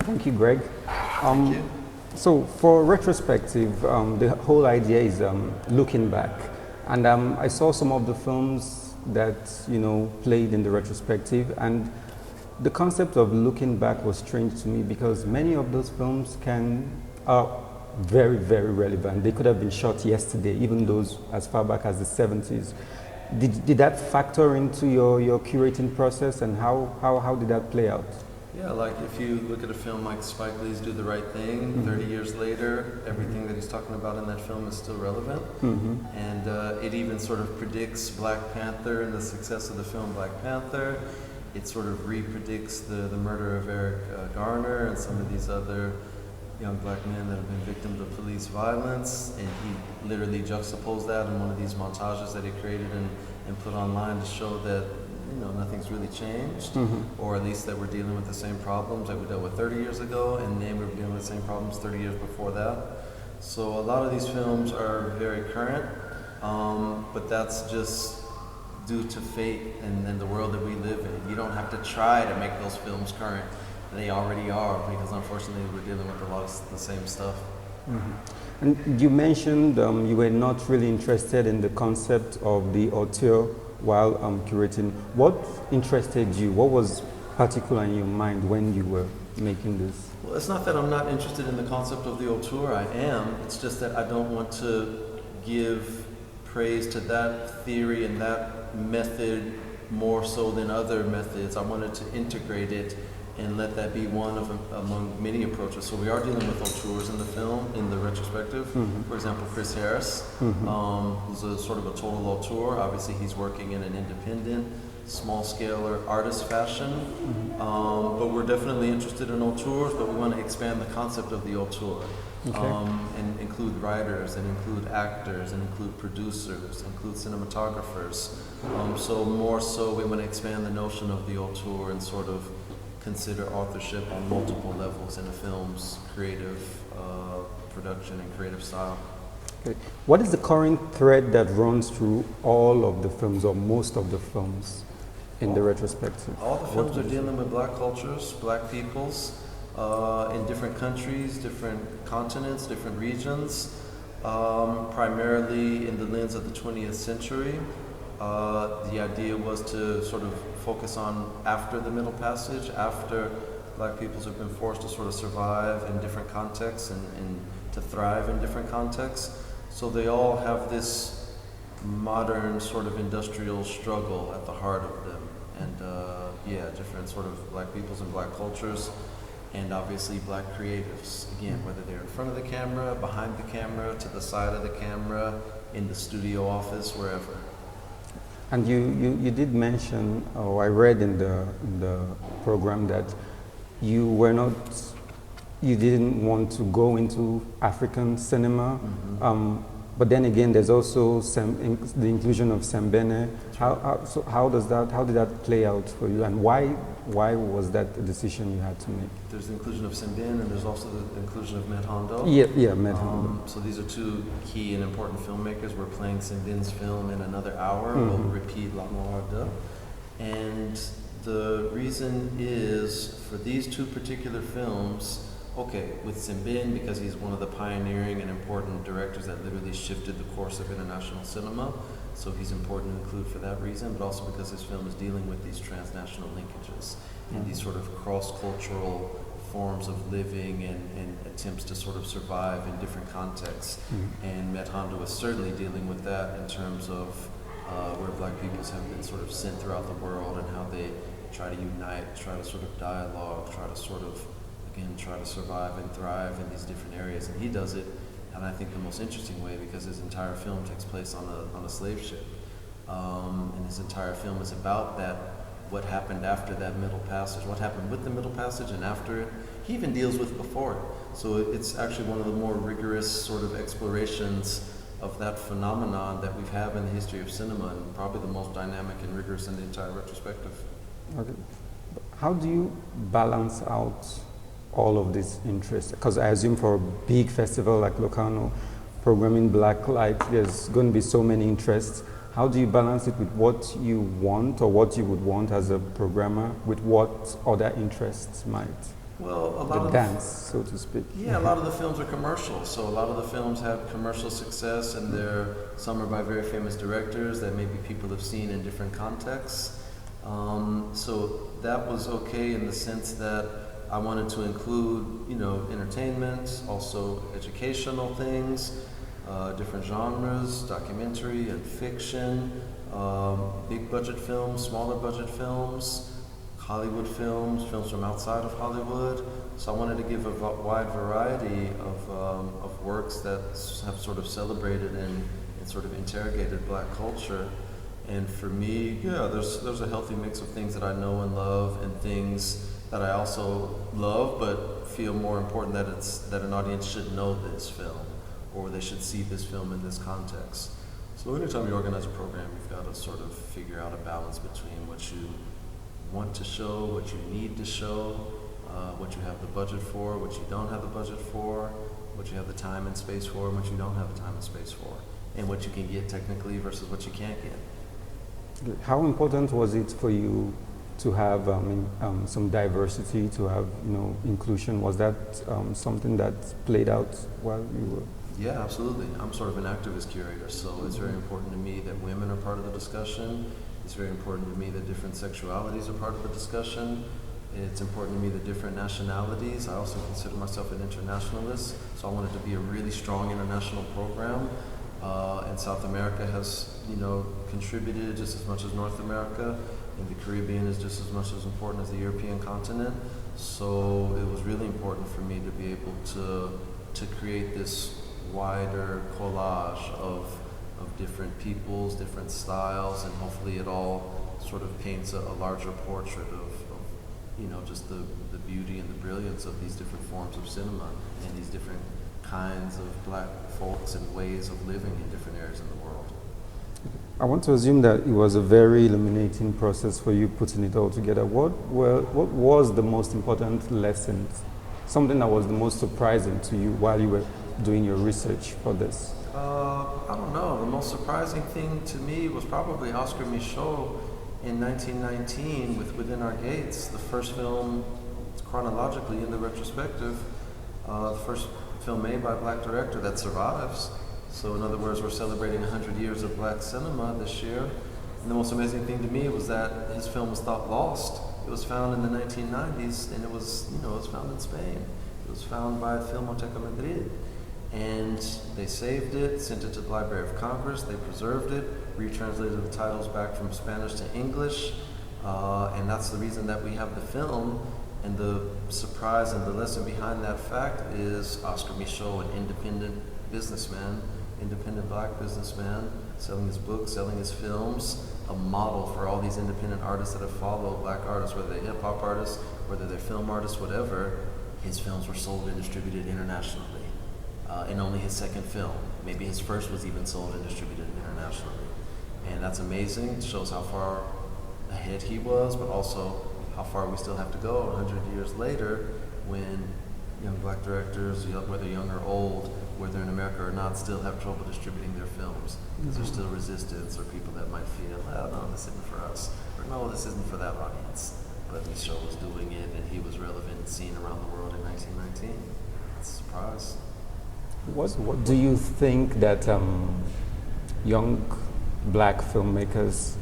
Thank you, Greg. Thank you. So for retrospective, the whole idea is looking back. And I saw some of the films that, played in the retrospective, and the concept of looking back was strange to me because many of those films are very, very relevant. They could have been shot yesterday, even those as far back as the 70s. Did that factor into your curating process, and how did that play out? Yeah, like if you look at a film like Spike Lee's Do the Right Thing, 30 years later, everything that he's talking about in that film is still relevant. And it even sort of predicts Black Panther and the success of the film Black Panther. It sort of re-predicts the murder of Eric Garner and some of these other young black men that have been victims of police violence. And he literally juxtaposed that in one of these montages that he created and put online to show that nothing's really changed, or at least that we're dealing with the same problems that we dealt with 30 years ago, and then we were dealing with the same problems 30 years before that. So a lot of these films are very current, but that's just due to fate and the world that we live in. You don't have to try to make those films current. They already are, because unfortunately we're dealing with a lot of the same stuff. And you mentioned you were not really interested in the concept of the auteur while curating. What interested you? What was particular in your mind when you were making this? Well, it's not that I'm not interested in the concept of the auteur. I am. It's just that I don't want to give praise to that theory and that method more so than other methods. I wanted to integrate it and let that be one of among many approaches. So we are dealing with auteurs in the film, in the retrospective. For example, Chris Harris, who's a sort of a total auteur. Obviously, he's working in an independent, small-scale artist fashion. But we're definitely interested in auteurs, but we want to expand the concept of the auteur. And include writers, and include actors, and include producers, include cinematographers. So more so, we want to expand the notion of the auteur and sort of consider authorship on multiple levels in a film's creative production and creative style. Okay. What is the current thread that runs through all of the films, or most of the films, in the retrospective? All the films are dealing with black cultures, black peoples, in different countries, different continents, different regions, primarily in the lens of the 20th century. The idea was to sort of focus on after the Middle Passage, after black peoples have been forced to sort of survive in different contexts and to thrive in different contexts. So they all have this modern sort of industrial struggle at the heart of them. And different sort of black peoples and black cultures, and obviously black creatives, again, whether they're in front of the camera, behind the camera, to the side of the camera, in the studio office, wherever. And you did mention, or I read in the program, that you didn't want to go into African cinema. But then again, there's also the inclusion of Bennett. How did that play out for you, and why was that a decision you had to make? There's the inclusion of Bennett, and there's also the inclusion of Matt Hondo. Yeah, Matt Hondo. So these are two key and important filmmakers. We're playing Bennett's film in another hour. We'll repeat La Mort de. And the reason is, for these two particular films, okay, with Bennett, because he's one of the pioneering and important directors that literally shifted the course of international cinema, so he's important to include for that reason, but also because his film is dealing with these transnational linkages and these sort of cross-cultural forms of living and attempts to sort of survive in different contexts. And Matt Hondo is certainly dealing with that in terms of where black peoples have been sort of sent throughout the world and how they try to unite, try to sort of dialogue, try to sort of try to survive and thrive in these different areas. And he does it, and I think the most interesting way, because his entire film takes place on a slave ship. And his entire film is about that, what happened after that Middle Passage, what happened with the Middle Passage and after it. He even deals with before it. So it's actually one of the more rigorous sort of explorations of that phenomenon that we've had in the history of cinema, and probably the most dynamic and rigorous in the entire retrospective. Okay. How do you balance out all of this interest? Because I assume for a big festival like Locarno, programming black light, there's going to be so many interests. How do you balance it with what you want, or what you would want as a programmer, with what other interests might Well, a lot the of dance, so to speak. yeah, a lot of the films are commercial. So a lot of the films have commercial success, and some are by very famous directors that maybe people have seen in different contexts. So that was okay in the sense that I wanted to include, entertainment, also educational things, different genres, documentary and fiction, big budget films, smaller budget films, Hollywood films, films from outside of Hollywood. So I wanted to give a wide variety of works that have sort of celebrated and sort of interrogated Black culture. And for me, yeah, there's a healthy mix of things that I know and love, and things that I also love, but feel more important that an audience should know this film, or they should see this film in this context. So anytime you organize a program, you've got to sort of figure out a balance between what you want to show, what you need to show, what you have the budget for, what you don't have the budget for, what you have the time and space for, and what you don't have the time and space for, and what you can get technically versus what you can't get. How important was it for you to have some diversity, to have inclusion? Was that something that played out while you were? Yeah, absolutely. I'm sort of an activist curator, so it's very important to me that women are part of the discussion. It's very important to me that different sexualities are part of the discussion. It's important to me that different nationalities. I also consider myself an internationalist, so I want it to be a really strong international program. And South America has, contributed just as much as North America, and the Caribbean is just as much as important as the European continent. So it was really important for me to be able to create this wider collage of different peoples, different styles, and hopefully it all sort of paints a larger portrait of just the beauty and the brilliance of these different forms of cinema and these different kinds of Black folks and ways of living in different areas in the world. I want to assume that it was a very illuminating process for you putting it all together. What was the most important lessons? Something that was the most surprising to you while you were doing your research for this? I don't know. The most surprising thing to me was probably Oscar Michaud in 1919 with Within Our Gates, the first film chronologically in the retrospective, the first film made by a Black director that survives. So in other words, we're celebrating 100 years of Black cinema this year. And the most amazing thing to me was that his film was thought lost. It was found in the 1990s, and it was found in Spain. It was found by Filmoteca Madrid. And they saved it, sent it to the Library of Congress, they preserved it, retranslated the titles back from Spanish to English, and that's the reason that we have the film. And the surprise and the lesson behind that fact is Oscar Michaud, an independent businessman, independent Black businessman, selling his books, selling his films, a model for all these independent artists that have followed, Black artists, whether they're hip-hop artists, whether they're film artists, whatever. His films were sold and distributed internationally. And only his second film, maybe his first, was even sold and distributed internationally. And that's amazing. It shows how far ahead he was, but also how far we still have to go 100 years later, when young Black directors, whether young or old, whether in America or not, still have trouble distributing their films. Because there's still resistance, or people that might feel, oh, no, this isn't for us, or no, this isn't for that audience. But Michaud was doing it, and he was relevant and seen around the world in 1919. It's a surprise. What do you think that young Black filmmakers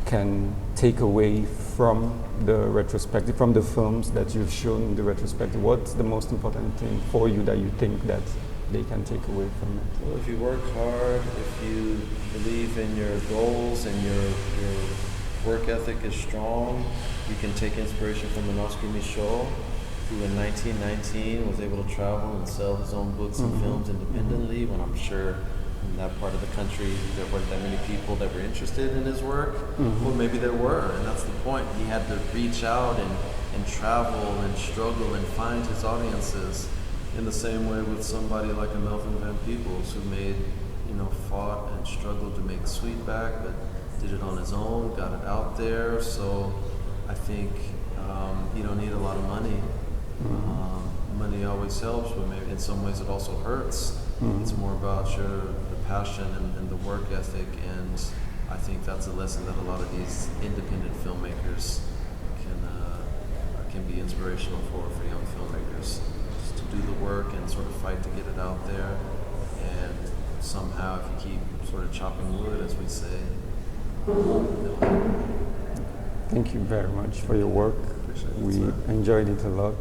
can take away from the retrospective, from the films that you've shown in the retrospective? What's the most important thing for you that you think that they can take away from it? Well, if you work hard, if you believe in your goals and your work ethic is strong, you can take inspiration from an Oscar Michaud, who in 1919 was able to travel and sell his own books and films independently, when I'm sure in that part of the country there weren't that many people that were interested in his work. Well, maybe there were, and that's the point. He had to reach out and travel and struggle and find his audiences, in the same way with somebody like a Melvin Van Peebles, who made, fought and struggled to make Sweetback, but did it on his own, got it out there. So I think you don't need a lot of money. Money always helps, but maybe in some ways it also hurts. It's more about the passion and the work ethic, and I think that's a lesson that a lot of these independent filmmakers can be inspirational for young filmmakers. Just to do the work and sort of fight to get it out there. And somehow, if you keep sort of chopping wood, as we say, it'll happen. Thank you very much for your work. Appreciate it, We sir. enjoyed it a lot.